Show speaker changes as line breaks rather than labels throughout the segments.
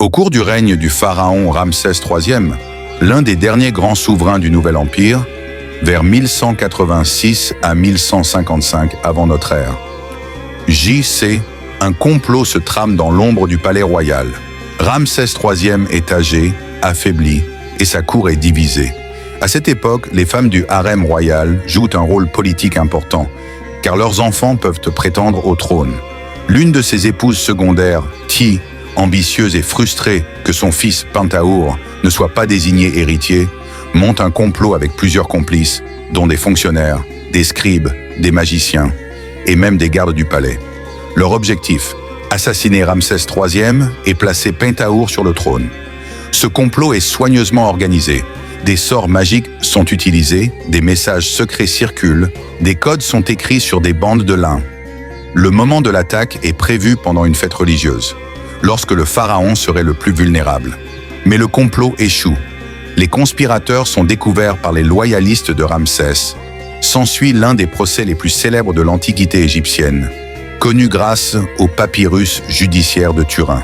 Au cours du règne du pharaon Ramsès III, l'un des derniers grands souverains du Nouvel Empire, vers 1186 à 1155 avant notre ère, J.C., un complot se trame dans l'ombre du palais royal. Ramsès III est âgé, affaibli, et sa cour est divisée. À cette époque, les femmes du harem royal jouent un rôle politique important, car leurs enfants peuvent prétendre au trône. L'une de ses épouses secondaires, Ti, ambitieuse et frustrée que son fils Pentahour ne soit pas désigné héritier, monte un complot avec plusieurs complices, dont des fonctionnaires, des scribes, des magiciens et même des gardes du palais. Leur objectif, assassiner Ramsès III et placer Pentahour sur le trône. Ce complot est soigneusement organisé. Des sorts magiques sont utilisés, des messages secrets circulent, des codes sont écrits sur des bandes de lin. Le moment de l'attaque est prévu pendant une fête religieuse, lorsque le pharaon serait le plus vulnérable. Mais le complot échoue. Les conspirateurs sont découverts par les loyalistes de Ramsès. S'ensuit l'un des procès les plus célèbres de l'Antiquité égyptienne, connu grâce au papyrus judiciaire de Turin.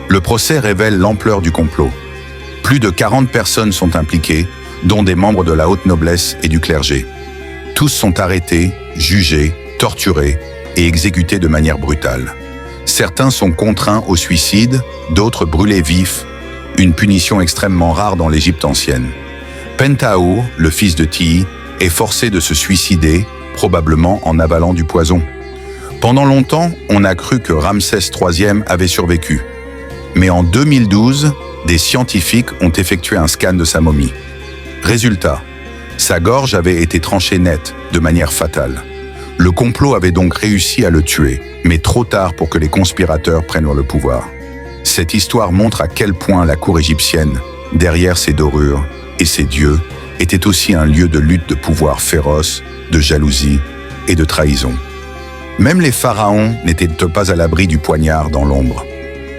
Le procès révèle l'ampleur du complot. Plus de 40 personnes sont impliquées, dont des membres de la haute noblesse et du clergé. Tous sont arrêtés, jugés, torturés et exécutés de manière brutale. Certains sont contraints au suicide, d'autres brûlés vifs, une punition extrêmement rare dans l'Égypte ancienne. Pentahour, le fils de Ti, est forcé de se suicider, probablement en avalant du poison. Pendant longtemps, on a cru que Ramsès III avait survécu. Mais en 2012, des scientifiques ont effectué un scan de sa momie. Résultat, sa gorge avait été tranchée net, de manière fatale. Le complot avait donc réussi à le tuer, mais trop tard pour que les conspirateurs prennent le pouvoir. Cette histoire montre à quel point la cour égyptienne, derrière ses dorures et ses dieux, était aussi un lieu de lutte de pouvoir féroce, de jalousie et de trahison. Même les pharaons n'étaient pas à l'abri du poignard dans l'ombre.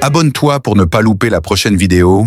Abonne-toi pour ne pas louper la prochaine vidéo